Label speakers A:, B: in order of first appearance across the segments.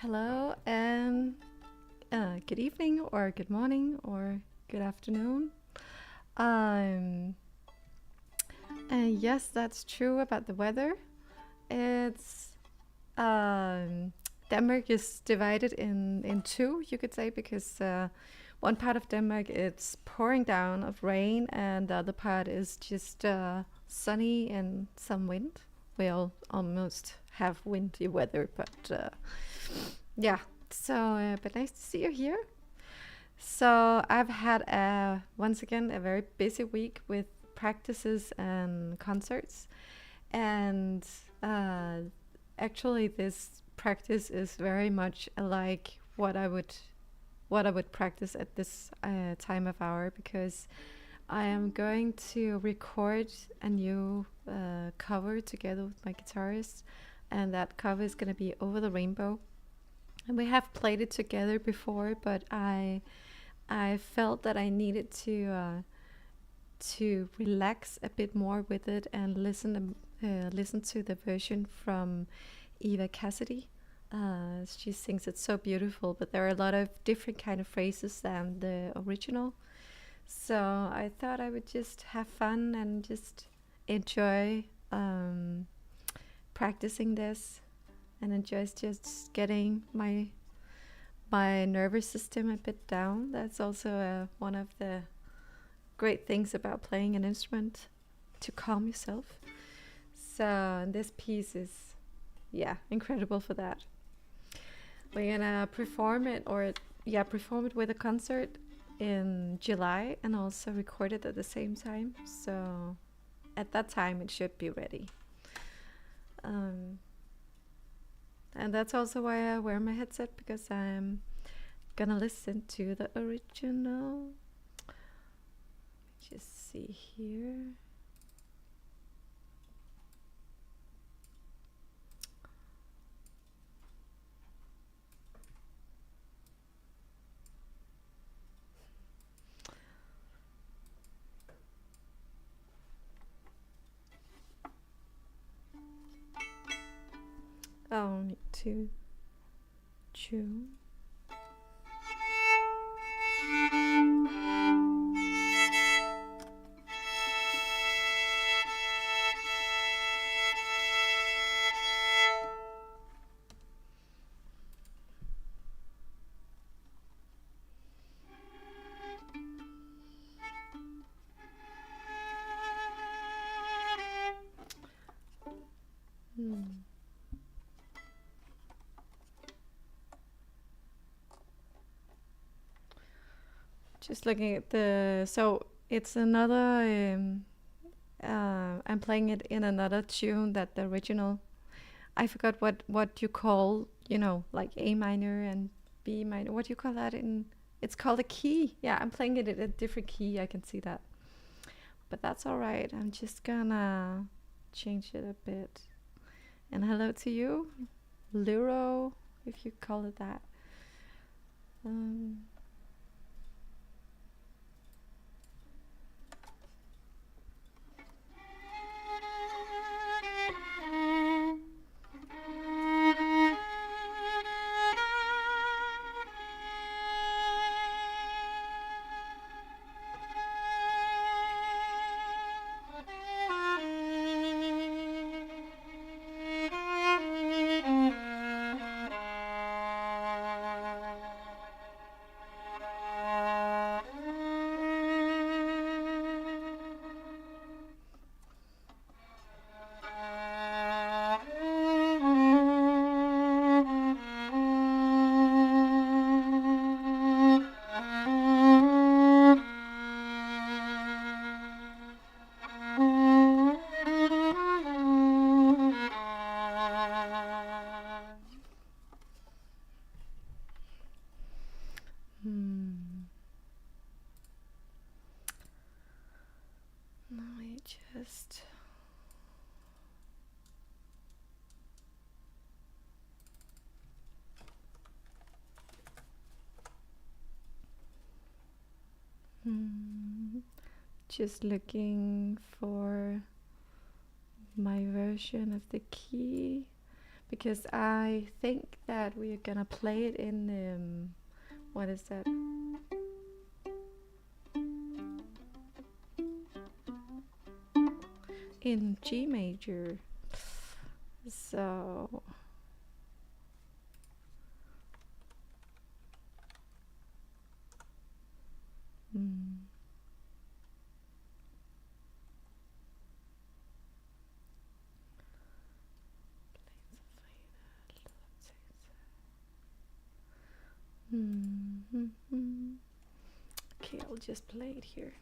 A: Hello and good evening or good morning or good afternoon. Um, and yes, that's true about the weather. It's um, Denmark is divided in two, you could say, because one part of Denmark it's pouring down of rain, and the other part is just sunny and some wind. We all almost have windy weather, but yeah. But nice to see you here. So I've had once again a very busy week with practices and concerts, and uh, actually this practice is very much like what I would practice at this time of hour, because I am going to record a new cover together with my guitarist, and that cover is going to be Over the Rainbow. And we have played it together before, but I felt that I needed to relax a bit more with it and listen to the version from Eva Cassidy. She sings it so beautiful, but there are a lot of different kind of phrases than the original. So I thought I would just have fun and just enjoy practicing this, and enjoy just getting my nervous system a bit down. That's also one of the great things about playing an instrument, to calm yourself. So this piece is, yeah, incredible for that. We're gonna perform it, or yeah, perform it with a concert in July, and also record it at the same time. So at that time, it should be ready. Um, and that's also why I wear my headset, because I'm gonna listen to the original. Just see here. I'll need to tune. Hmm. Just looking at the, so it's another. I'm playing it in another tune that the original. I forgot what you call, like A minor and B minor. What do you call that in? It's called a key. Yeah, I'm playing it in a different key. I can see that, but that's all right. I'm just gonna change it a bit. And hello to you, Luro, if you call it that. Um, hmm. Let me just. Hmm. Just looking for my version of the key, because I think that we're gonna play it in what is that? In G major. So okay, I'll just play it here.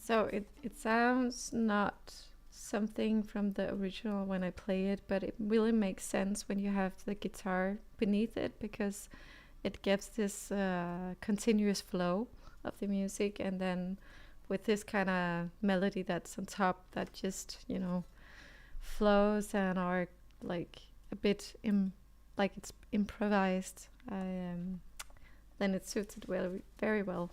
A: So it sounds not something from the original when I play it, but it really makes sense when you have the guitar beneath it, because it gives this continuous flow of the music, and then with this kind of melody that's on top that just, you know, flows and are like a bit like it's improvised. Then it suits it well, very well.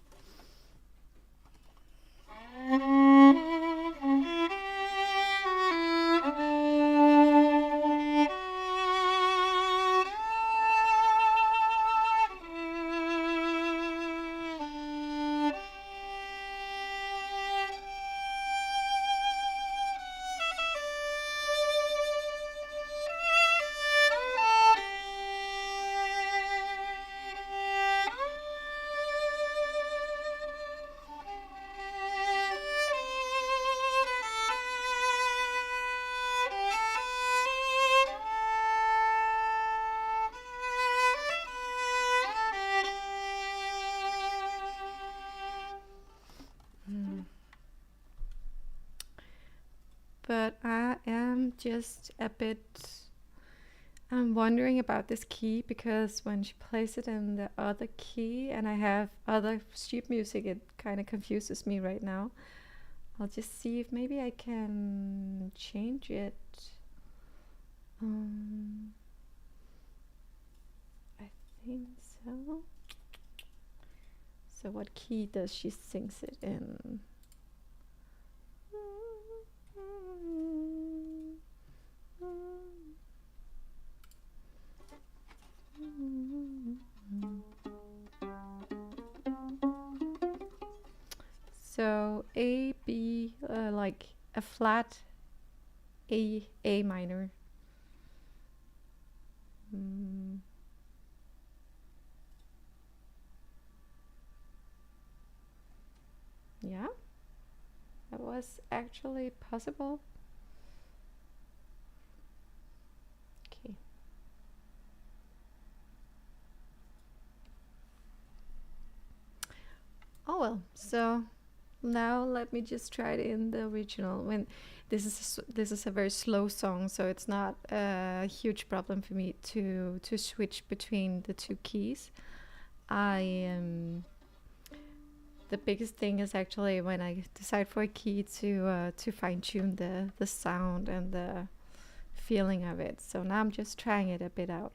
A: But I am just a bit, I'm wondering about this key, because when she plays it in the other key and I have other sheet music, it kind of confuses me right now. I'll just see if maybe I can change it. I think so. So what key does she sings it in? So A, B, like a flat A minor. Yeah, that was actually possible. Okay. Oh well, so now let me just try it in the original. When this is a very slow song, so it's not a huge problem for me to switch between the two keys. I The biggest thing is actually when I decide for a key to fine tune the sound and the feeling of it. So now I'm just trying it a bit out.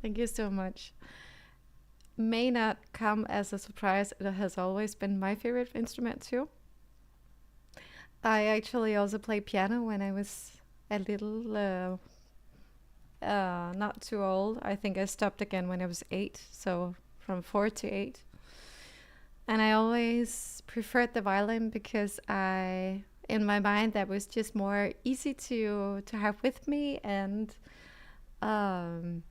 A: Thank you so much. May not come as a surprise. It has always been my favorite instrument too. I actually also played piano when I was a little, not too old. I think I stopped again when I was 8, so from 4 to 8. And I always preferred the violin because in my mind, that was just more easy to have with me, and um,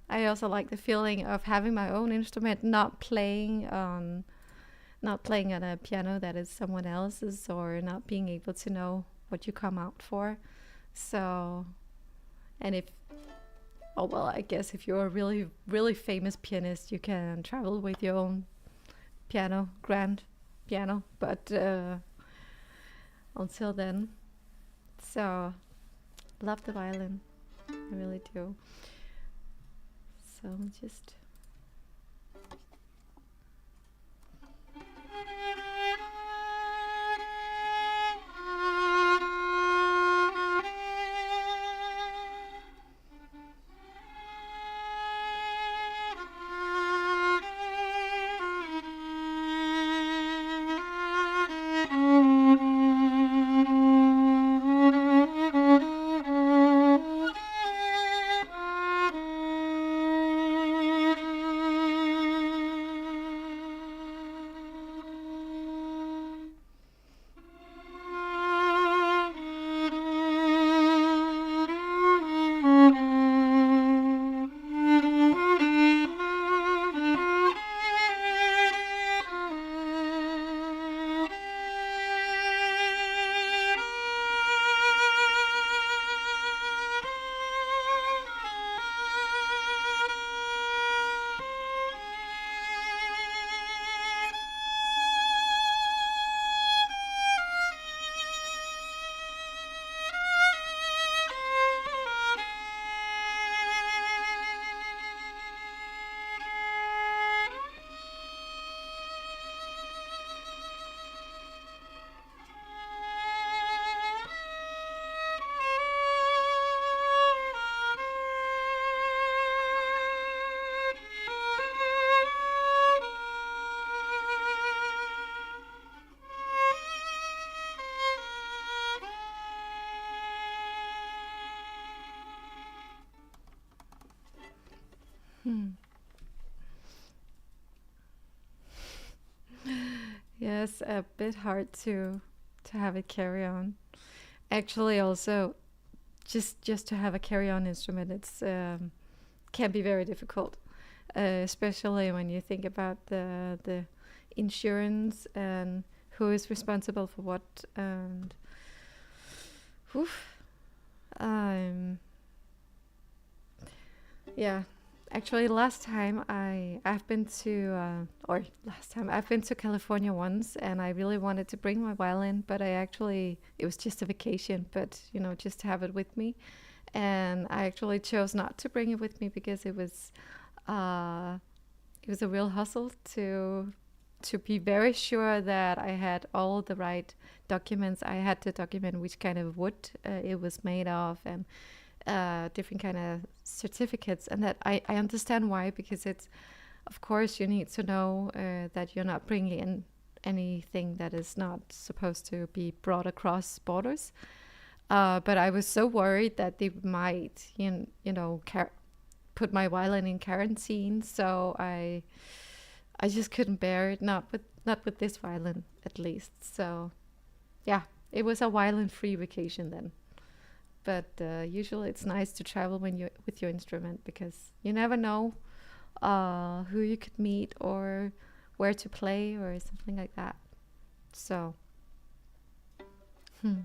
A: I also like the feeling of having my own instrument, not playing on a piano that is someone else's, or not being able to know what you come out for. So, and if oh well, I guess if you're a really really famous pianist, you can travel with your own piano, grand piano. But until then, so love the violin, I really do. So just Hmm. Yes, a bit hard to have it carry on. Actually, also just to have a carry on instrument, it's can be very difficult, especially when you think about the insurance and who is responsible for what. And oof, um, yeah. Actually, last time I've been to California once, and I really wanted to bring my violin, but it was just a vacation, but just to have it with me, and I actually chose not to bring it with me because uh, it was a real hustle to be very sure that I had all the right documents. I had to document which kind of wood it was made of, and different kind of certificates, and that I understand why, because it's, of course, you need to know that you're not bringing in anything that is not supposed to be brought across borders. But I was so worried that they might, put my violin in quarantine, so I just couldn't bear it. Not with this violin, at least. So yeah, it was a violin-free vacation then. But usually it's nice to travel when you with your instrument, because you never know who you could meet or where to play or something like that. So, hmm.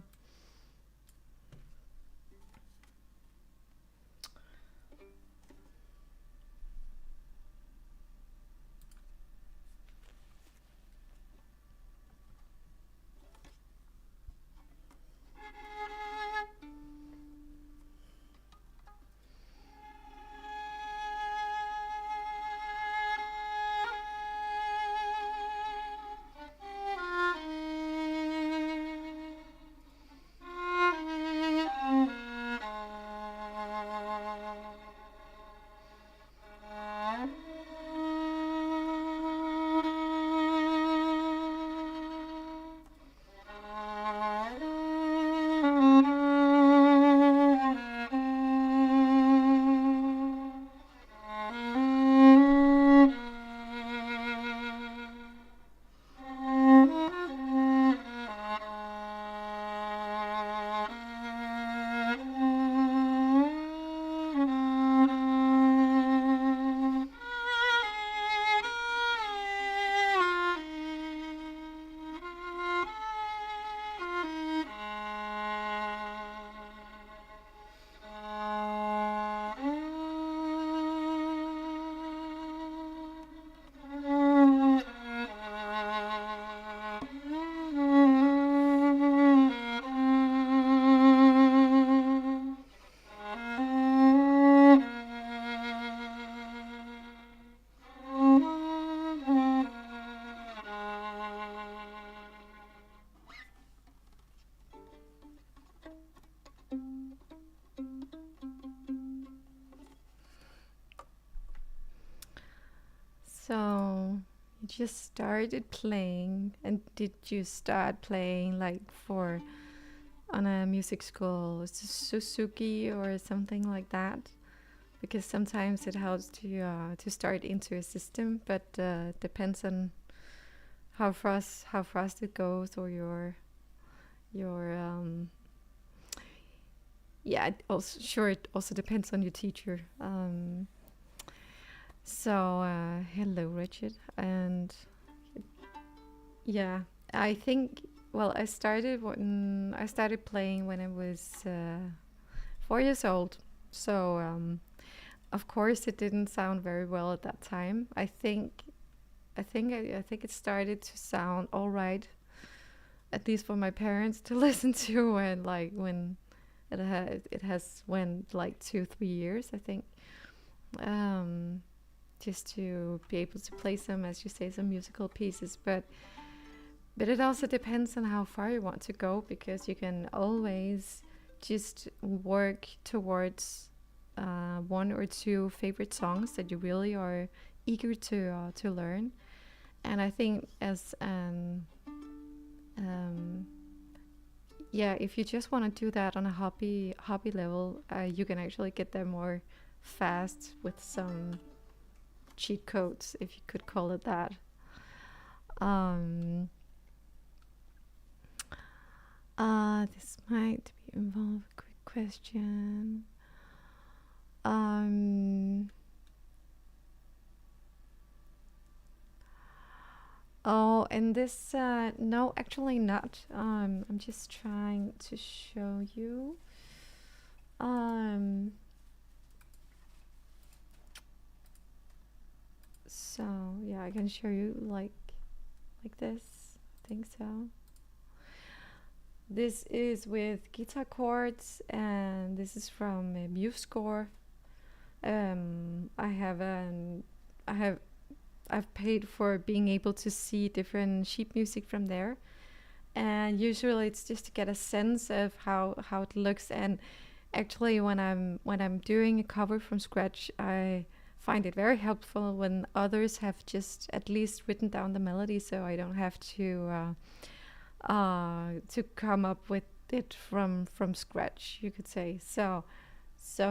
A: So you just started playing, and did you start playing like for on a music school, Suzuki or something like that? Because sometimes it helps to start into a system, but depends on how fast it goes, or your yeah. It also depends on your teacher. So hello, Richard, and yeah, I think. Well, I started playing when I was 4 years old. So of course, it didn't sound very well at that time. I think it started to sound all right, at least for my parents to listen to, and like when it has went like 2-3 years, I think, um, just to be able to play some, as you say, some musical pieces. But it also depends on how far you want to go, because you can always just work towards one or two favorite songs that you really are eager to learn. And I think as an yeah, if you just want to do that on a hobby level, you can actually get there more fast with some. cheat codes, if you could call it that. This might be involve a quick question. Oh, and this, no, actually not. I'm just trying to show you. So yeah, I can show you like this. I think so. This is with guitar chords, and this is from MuseScore. I've paid for being able to see different sheet music from there, and usually it's just to get a sense of how it looks. And actually, when I'm doing a cover from scratch, I find it very helpful when others have just at least written down the melody, so I don't have to come up with it from scratch, you could say. So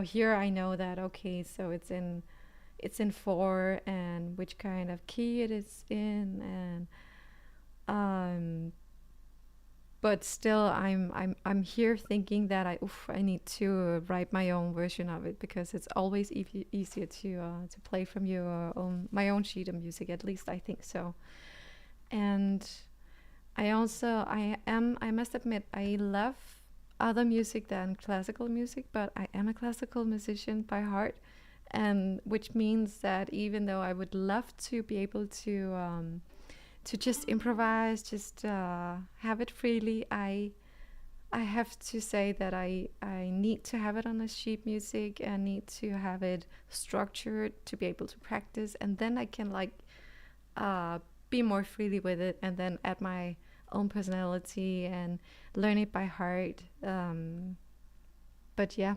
A: here I know that, okay, so it's in 4, and which kind of key it is in, and but still I'm here thinking that I need to write my own version of it, because it's always easier to play from my own sheet of music, at least I think so. And I must admit, I love other music than classical music, but I am a classical musician by heart, and which means that even though I would love to be able to just improvise, just have it freely, I have to say that I need to have it on a sheet music, and need to have it structured to be able to practice, and then I can be more freely with it, and then add my own personality and learn it by heart. But yeah,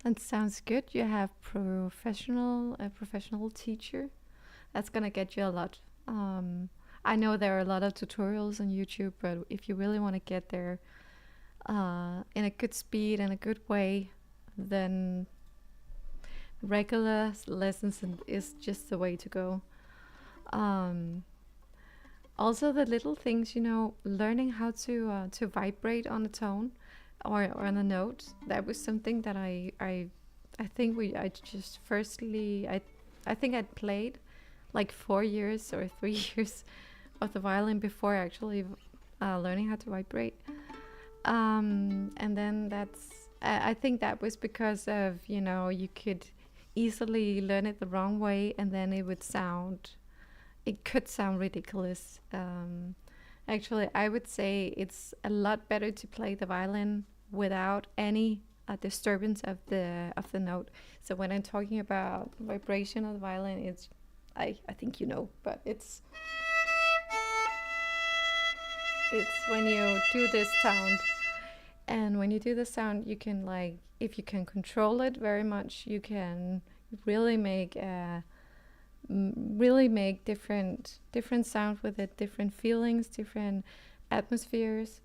A: that sounds good. You have a professional teacher. That's gonna get you a lot. I know there are a lot of tutorials on YouTube, but if you really want to get there in a good speed and a good way, then regular lessons is just the way to go. Also, the little things, learning how to vibrate on a tone or on a note. That was something that I think I'd played like 4 years or 3 years of the violin before actually learning how to vibrate. And then I think that was because of, you could easily learn it the wrong way, and then it could sound ridiculous. Actually, I would say it's a lot better to play the violin without any disturbance of the note. So when I'm talking about vibration of the violin, it's I think but it's when you do this sound. And when you do the sound, you can if you can control it very much, you can really make different sound with it, different feelings, different atmospheres.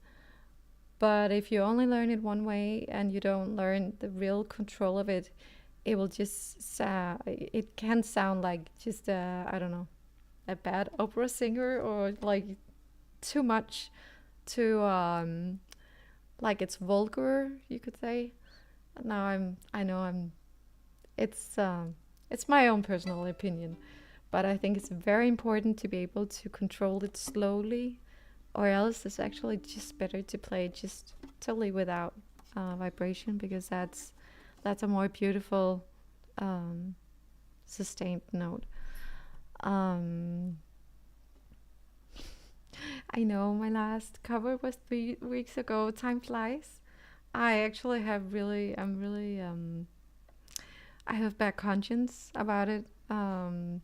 A: But if you only learn it one way and you don't learn the real control of it, it will just it can sound like just I don't know, a bad opera singer, or like too much, too like it's vulgar, you could say. It's my own personal opinion, but I think it's very important to be able to control it slowly, or else it's actually just better to play just totally without vibration, because that's a more beautiful sustained note. I know my last cover was 3 weeks ago. Time flies. I actually I have bad conscience about it. And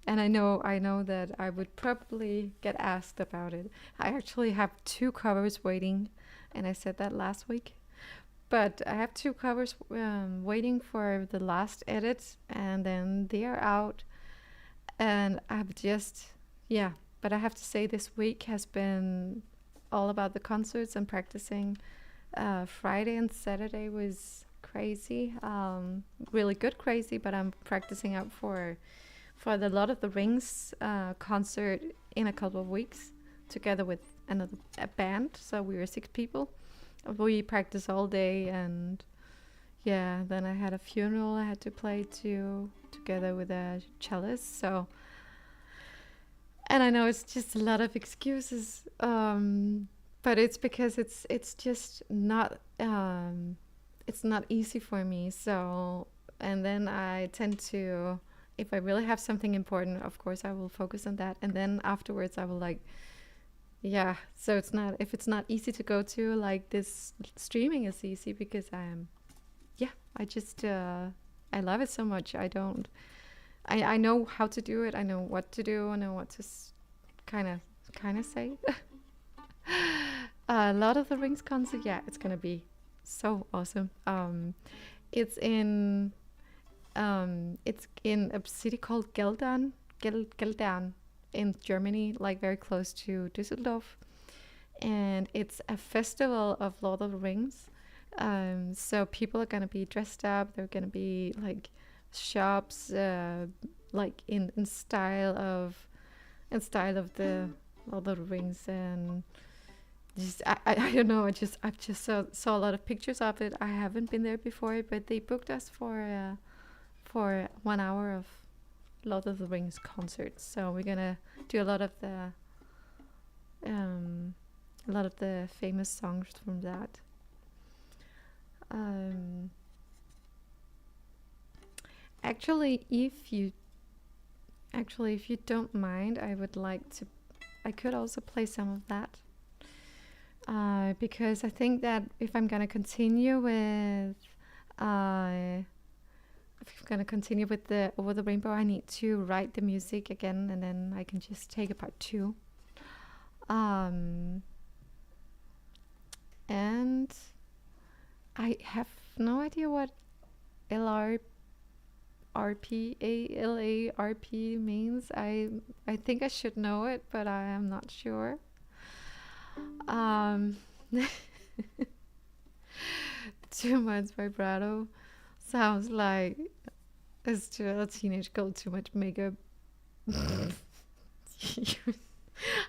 A: I know that I would probably get asked about it. I actually have 2 covers waiting, and I said that last week. But I have 2 covers waiting for the last edit, and then they are out. And but I have to say this week has been all about the concerts and practicing Friday and Saturday was crazy, really good crazy. But I'm practicing out for the Lord of the Rings concert in a couple of weeks, together with another a band. So we were 6 people. We practiced all day, and yeah, then I had a funeral I had to play to together with a cellist. So, and I know it's just a lot of excuses, but it's because it's just not it's not easy for me. So, and then I tend to, if I really have something important, of course I will focus on that, and then afterwards I will like, yeah. So it's not, if it's not easy to go to, like this streaming is easy because I'm, yeah, I just I love it so much. I know how to do it. I know what to do. I know what to kind of say. A lot of the Rings concert, yeah, it's gonna be so awesome. It's in it's in a city called Geldern in Germany, like very close to Düsseldorf, and it's a festival of Lord of the Rings. So people are gonna be dressed up. They're gonna be like shops, like in style of the Lord of the Rings, and just I don't know. I've just saw a lot of pictures of it. I haven't been there before, but they booked us for 1 hour of Lord of the Rings concerts. So we're gonna do a lot of the famous songs from that. Um, actually, if you don't mind, I could also play some of that. Because I think that if I'm gonna continue with uh, the Over the Rainbow, I need to write the music again, and then I can just take a part two. Um, and I have no idea what LR ALARP means. I think I should know it, but I am not sure. Um, too much vibrato sounds like it's to a teenage girl. Too much makeup.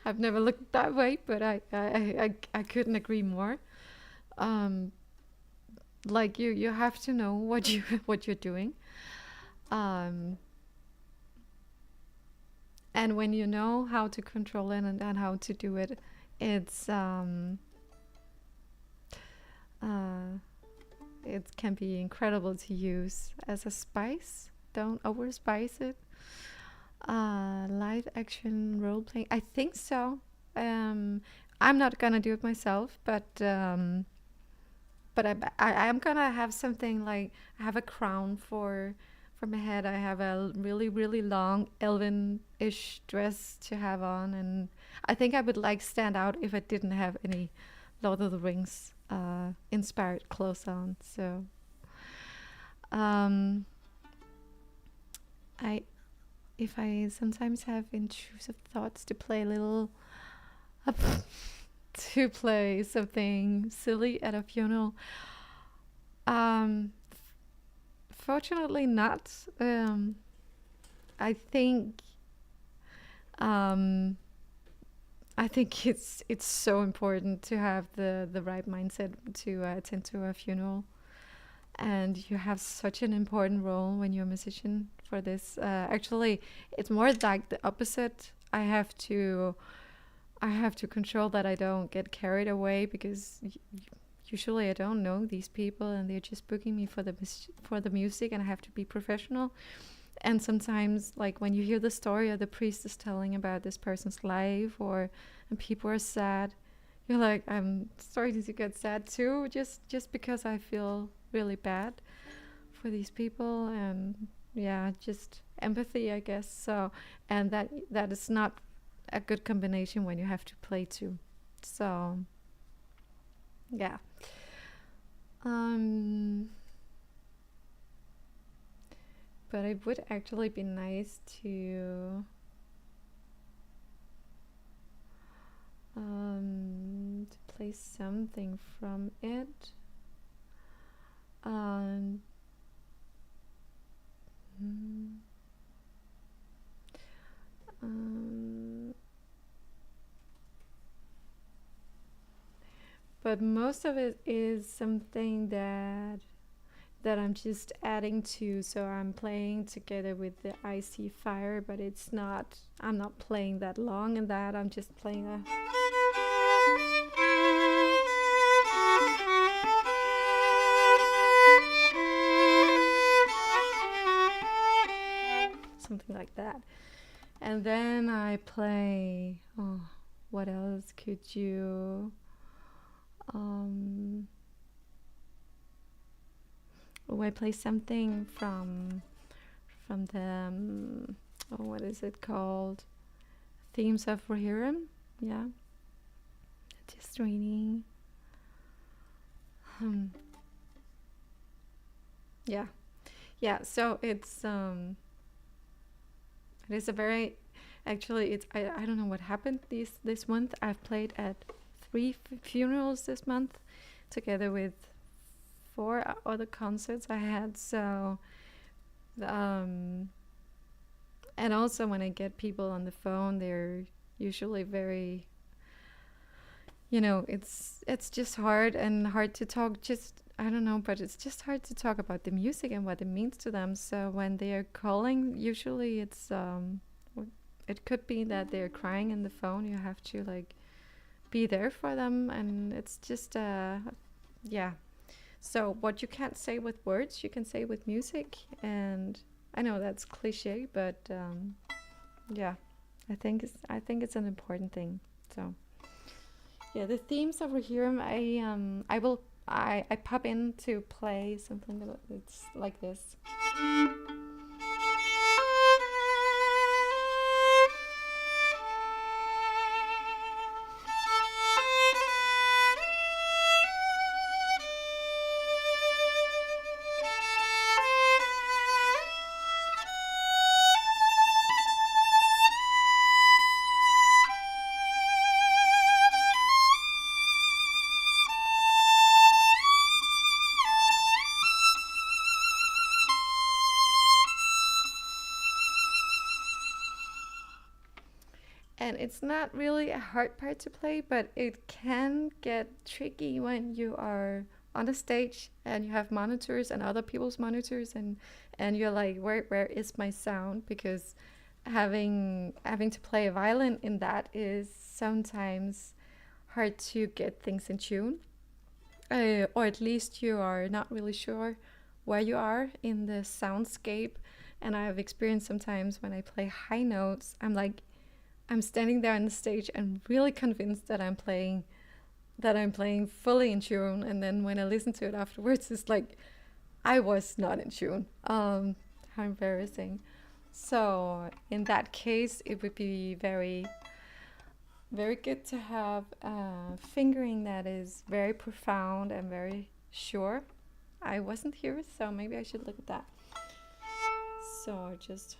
A: I've never looked that way, but I couldn't agree more. Um, like you have to know what you're doing. Um, and when you know how to control it, and how to do it, it's uh, it can be incredible to use as a spice. Don't overspice it. Live action role playing. I think so. I'm not gonna do it myself, but I am gonna have something like, I have a crown for my head. I have a really really long elven-ish dress to have on, and I think I would like stand out if I didn't have any Lord of the Rings inspired clothes on. So um, I if I sometimes have intrusive thoughts to play a little to play something silly at a funeral. Um, Fortunately, not. I think um, I think it's so important to have the right mindset to attend to a funeral, and you have such an important role when you're a musician for this. Actually, it's more like the opposite. I have to control that I don't get carried away, because usually I don't know these people, and they're just booking me for the music, and I have to be professional. And sometimes, like when you hear the story, or the priest is telling about this person's life, and people are sad, you're like, I'm sorry to get sad too, just because I feel really bad for these people. And yeah, just empathy, I guess. So, and that is not a good combination when you have to play too. So yeah. um but it would actually be nice to play something from it. Um, but most of it is something that I'm just adding to. So I'm playing together with the Icy Fire, but it's not, I'm not playing that long in that. I'm just playing a something like that. And then I play, oh, what else could you, I play something from the, oh, what is it called? Themes of Rohirrim, yeah. Just reading. Yeah. So it is a very, actually, it's I don't know what happened this month. I've played at 3 funerals this month, together with 4 other concerts I had. So, and also when I get people on the phone, they're usually very, it's just hard to talk. Just, I don't know, but it's just hard to talk about the music and what it means to them. So when they are calling, usually it's it could be that they're crying in the phone. You have to like be there for them, and it's just yeah. So what you can't say with words, you can say with music. And I know that's cliche, but yeah, I think it's an important thing. So yeah, the themes over here, I pop in to play something that it's like this. And it's not really a hard part to play, but it can get tricky when you are on a stage and you have monitors and other people's monitors, and you're like, where is my sound? Because having to play a violin in that is sometimes hard to get things in tune, or at least you are not really sure where you are in the soundscape. And I have experienced sometimes when I play high notes, I'm standing there on the stage and really convinced that I'm playing fully in tune, and then when I listen to it afterwards, it's like I was not in tune. How embarrassing. So in that case, it would be very, very good to have fingering that is very profound and very sure. I wasn't here, so maybe I should look at that. So just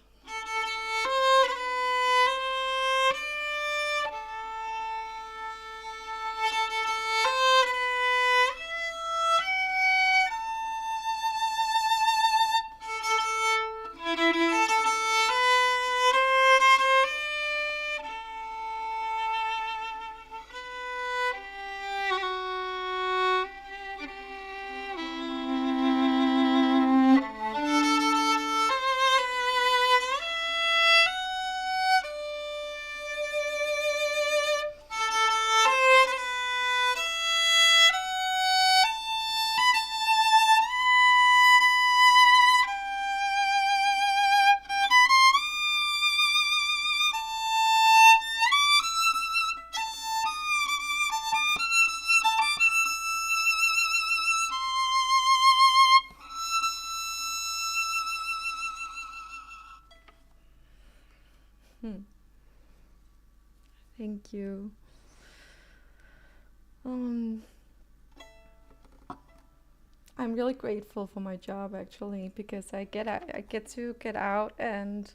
A: thank you. I'm really grateful for my job, actually, because I get to get out, and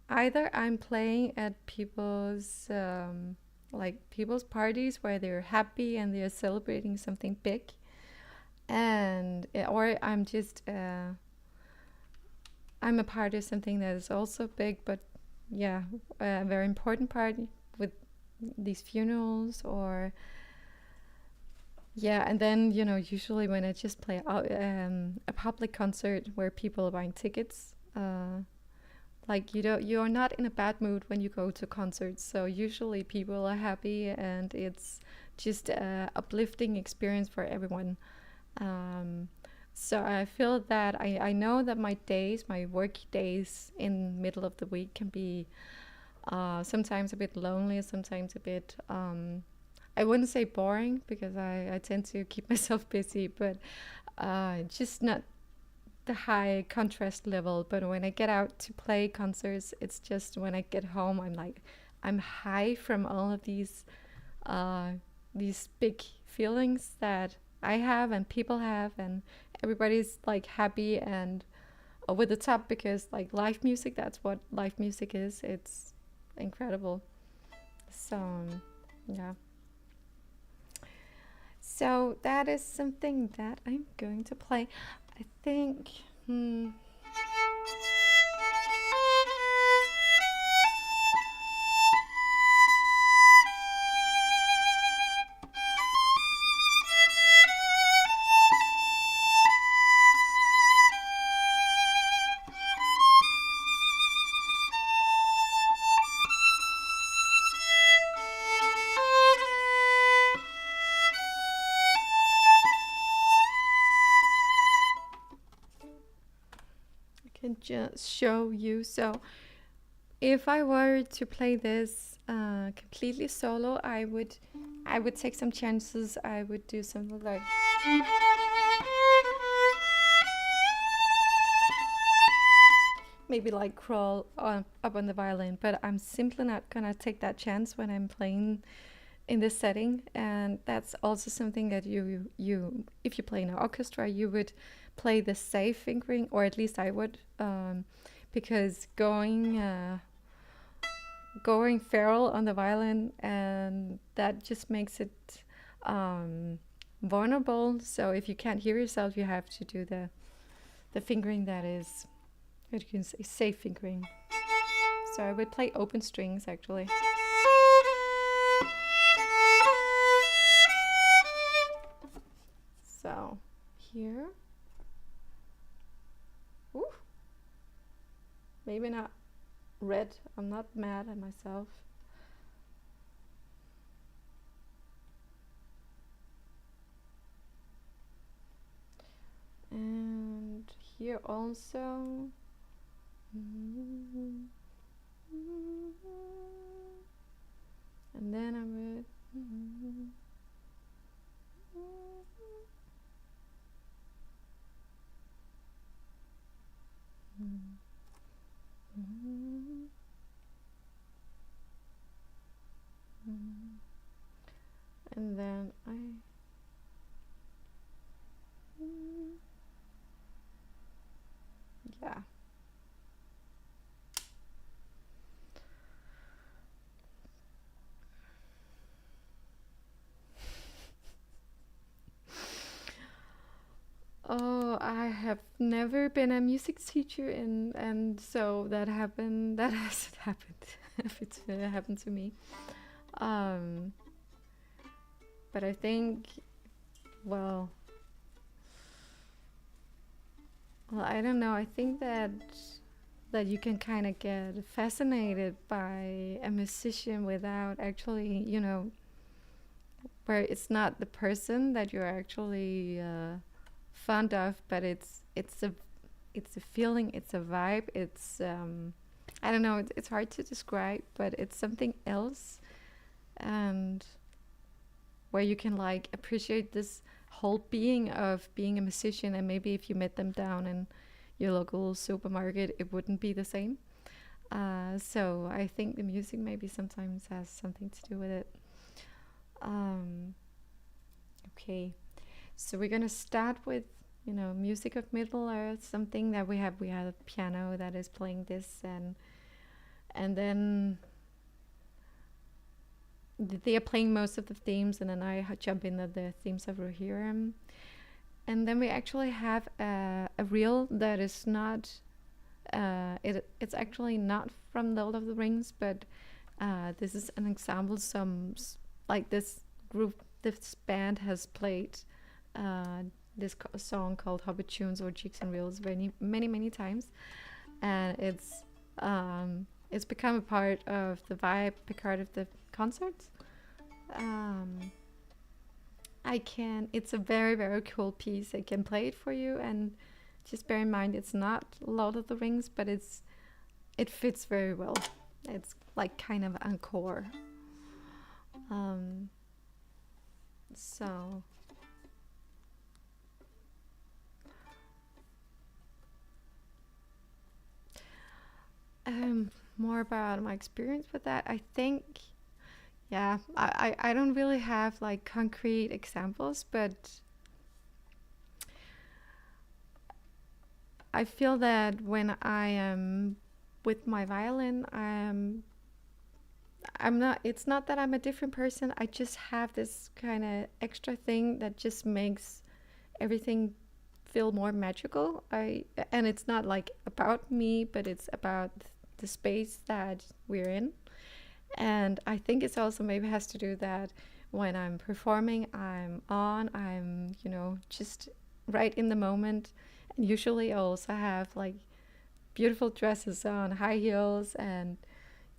A: either I'm playing at people's like people's parties where they're happy and they're celebrating something big, and or I'm a part of something that is also big, but yeah, a very important part with these funerals or yeah, and then usually when I just play out a public concert where people are buying tickets, like you're not in a bad mood when you go to concerts. So usually people are happy and it's just a uplifting experience for everyone. Um, so I feel that I know that my work days in middle of the week can be sometimes a bit lonely, sometimes a bit I wouldn't say boring because I tend to keep myself busy, but just not the high contrast level. But when I get out to play concerts, it's just when I get home, I'm high from all of uh, these big feelings that I have and people have, and everybody's like happy and over the top because like live music, that's what live music is. It's incredible. So, yeah. So that is something that I'm going to play. I think. Can just show you. So if I were to play this completely solo, I would take some chances. I would do something like maybe like crawl up on the violin, but I'm simply not gonna take that chance when I'm playing in this setting. And that's also something that you if you play in an orchestra, you would play the safe fingering, or at least I would, because going feral on the violin, and that just makes it vulnerable. So if you can't hear yourself, you have to do the fingering that is, what you can say, safe fingering. So I would play open strings actually. So here, ooh, maybe not red. I'm not mad at myself. And here also. And then I would. And then yeah. Oh, I have never been a music teacher, and so that happened. That hasn't happened. If it's happened to me, um, but I think, well, I don't know. I think that you can kind of get fascinated by a musician without actually, where it's not the person that you're actually fond of, but it's a feeling, it's a vibe, it's I don't know, it's hard to describe, but it's something else, and where you can like appreciate this whole being of being a musician. And maybe if you met them down in your local supermarket, it wouldn't be the same. So I think the music maybe sometimes has something to do with it. Okay, so we're gonna start with music of Middle Earth, something that we have a piano that is playing this, and then they are playing most of the themes, and then I jump in the themes over here. And then we actually have a reel that is not. It's actually not from the Lord of the Rings, but this is an example. Like this group, this band has played this song called Hobbit Tunes or Jigs and Reels many times, and it's become a part of the vibe, a part of the concerts. Um, it's a very cool piece. I can play it for you, and just bear in mind it's not Lord of the Rings, but it fits very well. It's like kind of encore. Um, so more about my experience with that. I think, yeah, I don't really have like concrete examples, but I feel that when I am with my violin, I'm not, it's not that I'm a different person. I just have this kind of extra thing that just makes everything feel more magical. And it's not like about me, but it's about the space that we're in. And I think it's also maybe has to do that when I'm performing, I'm, just right in the moment. And usually I also have like beautiful dresses on, high heels, and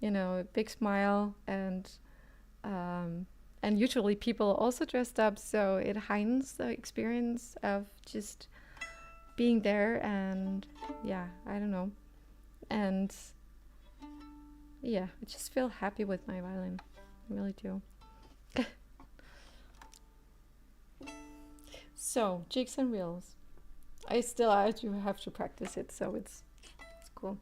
A: a big smile, and usually people also dressed up, so it heightens the experience of just being there. And yeah, I don't know, and yeah, I just feel happy with my violin. I really do. So jigs and reels, I do have to practice it, so it's cool.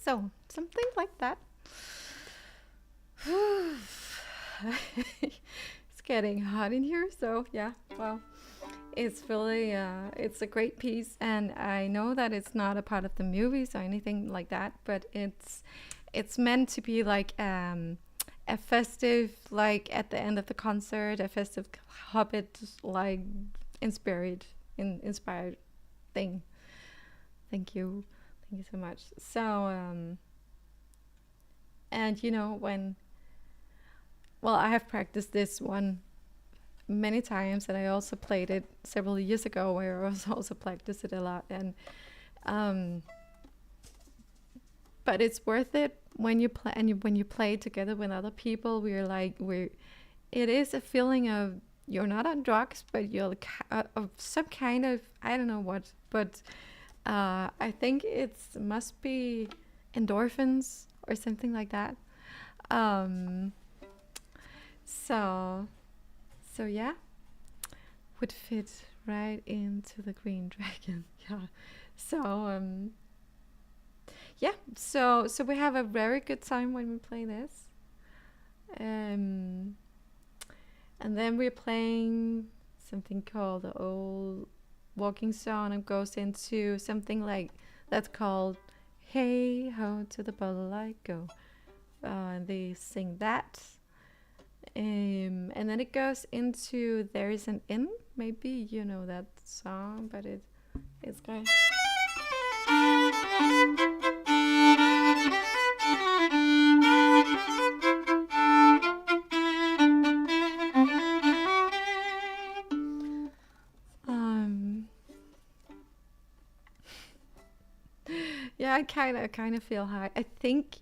A: So something like that. It's getting hot in here, so yeah, well, it's really it's a great piece, and I know that it's not a part of the movies or anything like that, but it's meant to be like a festive, like at the end of the concert, a festive Hobbit like inspired thing. Thank you so much. So And you know, well, I have practiced this one many times, and I also played it several years ago, where I was also practiced it a lot. And um, but it's worth it when you play, and when you play together with other people. We're it is a feeling of you're not on drugs, but you're of some kind of, I don't know what, but I think it's must be endorphins or something like that. Um, so so yeah, would fit right into the Green Dragon. Yeah. So yeah, so we have a very good time when we play this. Um, and then we're playing something called the old walking song, and goes into something like that's called "Hey Ho to the Bottle I Go." And they sing that. And then it goes into "There Is an Inn." Maybe you know that song, but it's going. Yeah, I kind of feel high. I think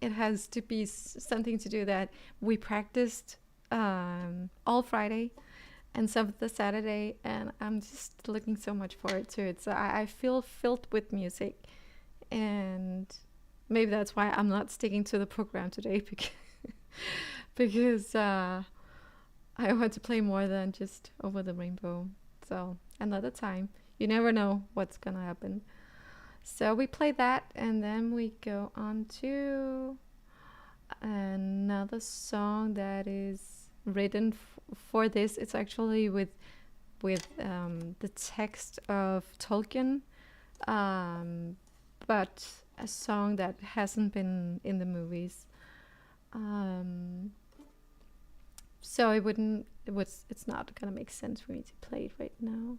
A: it has to be something to do that we practiced all Friday and some of the Saturday, and I'm just looking so much forward to it. So I feel filled with music, and maybe that's why I'm not sticking to the program today because because I want to play more than just Over the Rainbow. So another time, you never know what's gonna happen. So we play that, and then we go on to another song that is written for this. It's actually with the text of Tolkien, but a song that hasn't been in the movies. Um, so it's not gonna make sense for me to play it right now.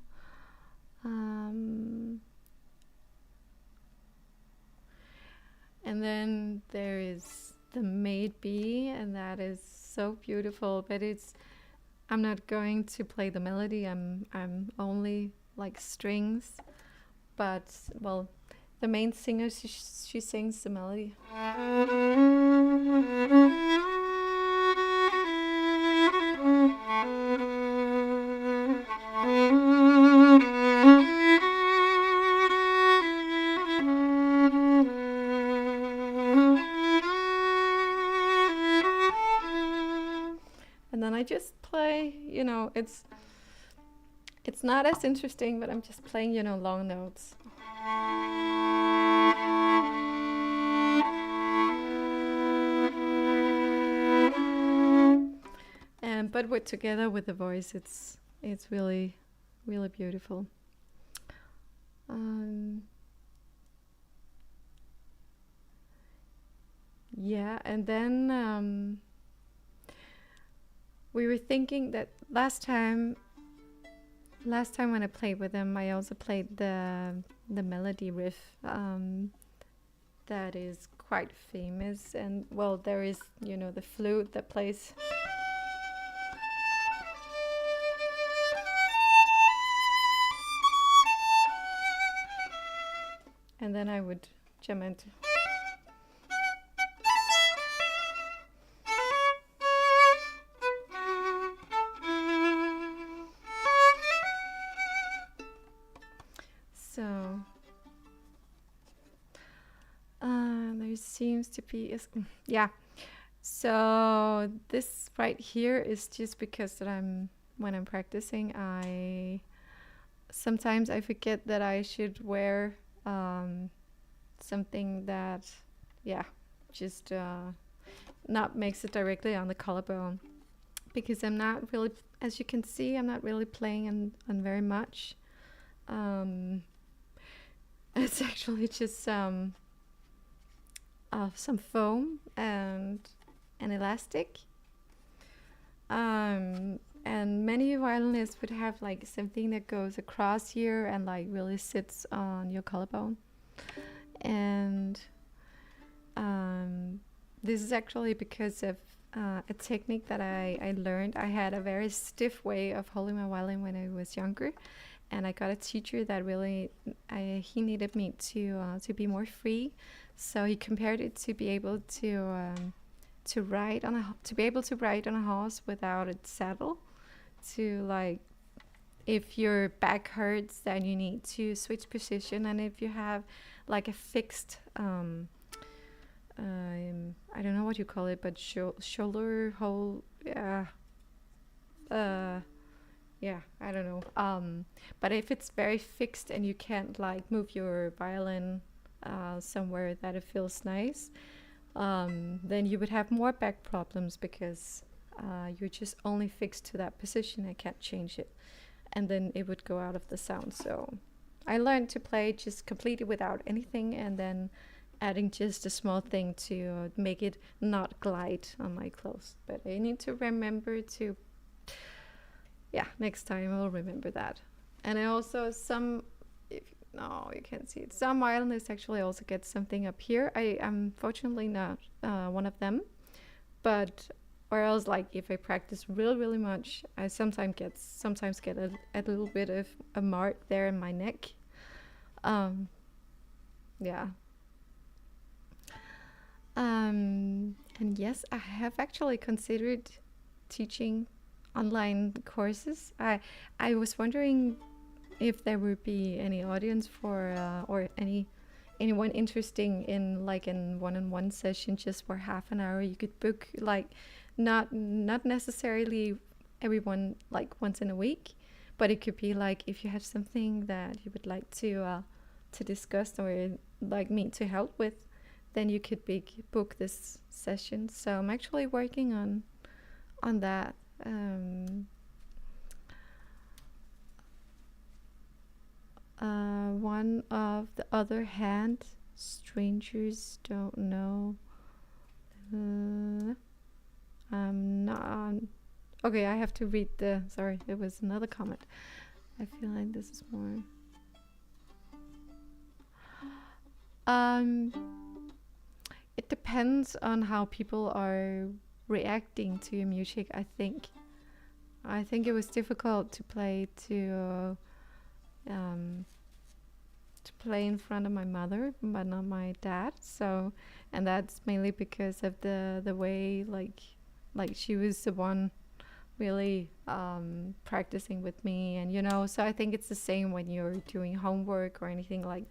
A: And then there is the Maid Bee, and that is so beautiful. But I'm not going to play the melody. I'm only like strings. But well, the main singer, she sings the melody. And then I just play, it's not as interesting, but I'm just playing, long notes. And but together with the voice, it's really, really beautiful. Yeah, and then we were thinking that last time when I played with them, I also played the melody riff that is quite famous. And well, there is the flute that plays. And then I would jump into. So there seems to be yeah. So this right here is just because that when I'm practicing, sometimes I forget that I should wear something that, yeah, just not makes it directly on the collarbone, because I'm not really, as you can see, I'm not really playing on very much. It's actually just some foam and an elastic. And many violinists would have like something that goes across here and like really sits on your collarbone. And this is actually because of a technique that I learned. I had a very stiff way of holding my violin when I was younger, and I got a teacher that really he needed me to be more free. So he compared it to be able to ride on to be able to ride on a horse without a saddle. To like, if your back hurts, then you need to switch position, and if you have like a fixed I don't know what you call it, but shoulder hole. Uh, yeah, I don't know. But if it's very fixed and you can't like move your violin somewhere that it feels nice, then you would have more back problems because you're just only fixed to that position and can't change it, and then it would go out of the sound. So I learned to play just completely without anything, and then adding just a small thing to make it not glide on my clothes. But I need to remember to, yeah, next time I'll remember that. And I also if no, you can't see it. Some violinists actually also get something up here. I am fortunately not one of them, but or else like if I practice really much, I sometimes get a little bit of a mark there in my neck. Yeah. And yes, I have actually considered teaching online courses. I was wondering if there would be any audience for or anyone interesting in like in one-on-one session just for half an hour. You could book like not necessarily everyone like once in a week, but it could be like if you have something that you would like to discuss or like me to help with, then you could book this session. So I'm actually working on that. One of the other hand, strangers don't know. I'm not. Okay, I have to read the. Sorry, it was another comment. I feel like this is more. It depends on how people are reacting to your music. I think it was difficult to play in front of my mother, but not my dad. So, and that's mainly because of the way like she was the one really practicing with me, and So I think it's the same when you're doing homework or anything, like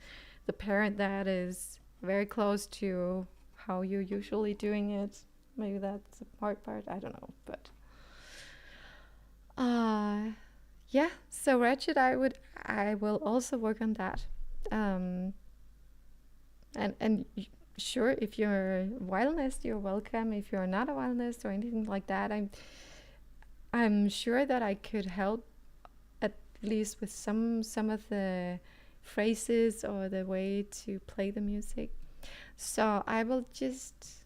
A: the parent that is very close to how you're usually doing it. Maybe that's a hard part. I don't know, but yeah. So Ratchet, I will also work on that. And sure, if you're a violinist, you're welcome. If you're not a violinist or anything like that, I'm sure that I could help at least with some of the phrases or the way to play the music. So I will just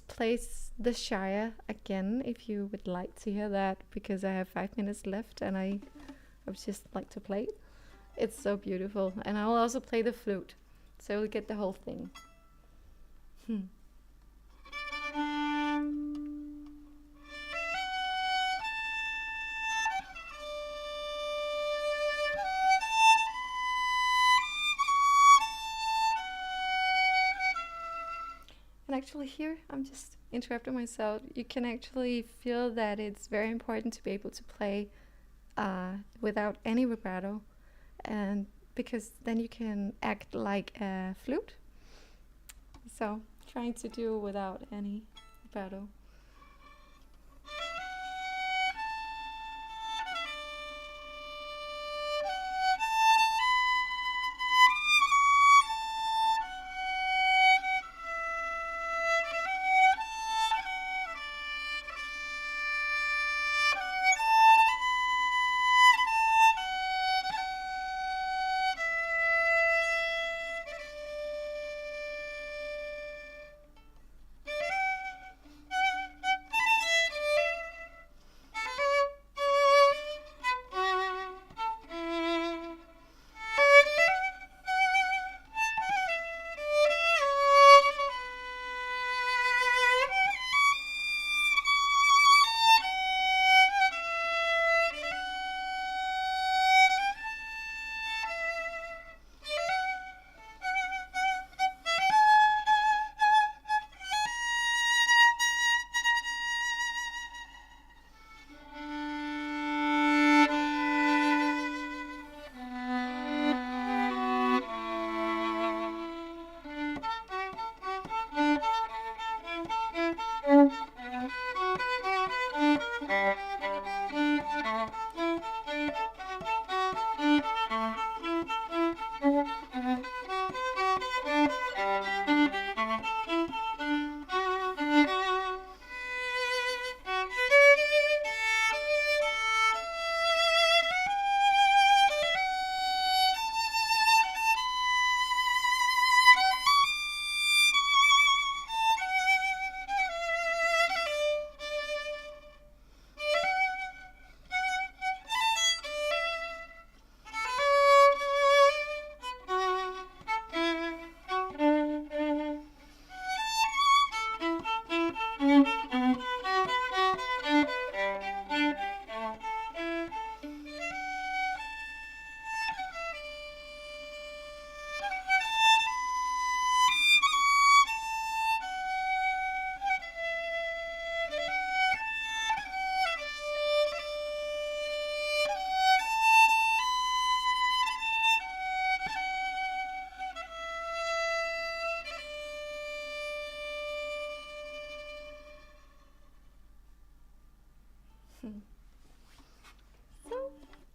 A: play the Shire again if you would like to hear that, because I have 5 minutes left and I would just like to play it. It's so beautiful, and I'll also play the flute, so we'll get the whole thing. And actually here, I'm just interrupting myself. You can actually feel that it's very important to be able to play without any vibrato, and because then you can act like a flute. So trying to do without any vibrato.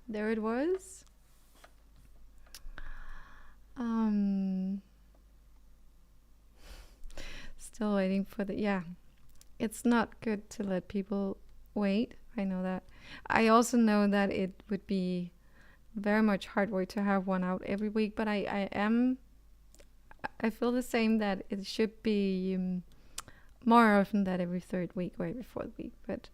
A: there it was. Um, Still waiting for the, yeah. It's not good to let people wait. I know that. I also know that it would be very much hard work to have one out every week, but I feel the same that it should be more often than every third week or every fourth week. But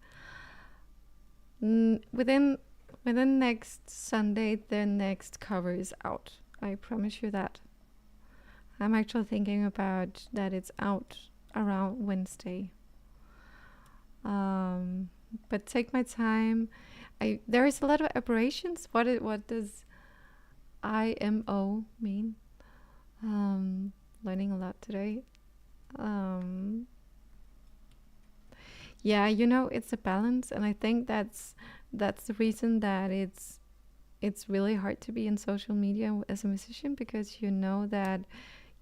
A: within next Sunday, the next cover is out. I promise you that. I'm actually thinking about that it's out around Wednesday. But take my time. There is a lot of aberrations. What does IMO mean? Learning a lot today. Yeah, it's a balance, and I think that's the reason that it's really hard to be in social media as a musician, because you know that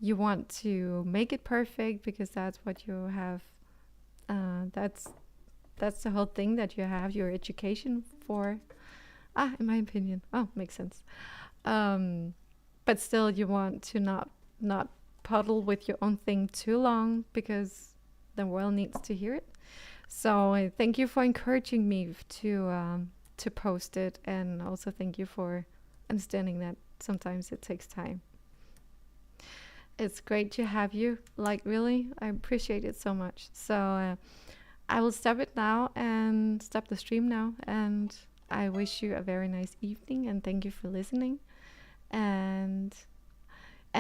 A: you want to make it perfect because that's what you have. That's the whole thing that you have your education for. In my opinion. Oh, makes sense. But still, you want to not puddle with your own thing too long, because the world needs to hear it. So thank you for encouraging me to post it, and also thank you for understanding that sometimes it takes time. It's great to have you. Like, really, I appreciate it so much. So I will stop it now and stop the stream now. And I wish you a very nice evening, and thank you for listening. And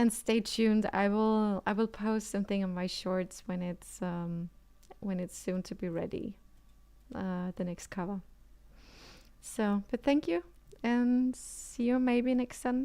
A: stay tuned. I will post something on my shorts when it's soon to be ready. The next cover. So, but thank you, and see you maybe next Sunday.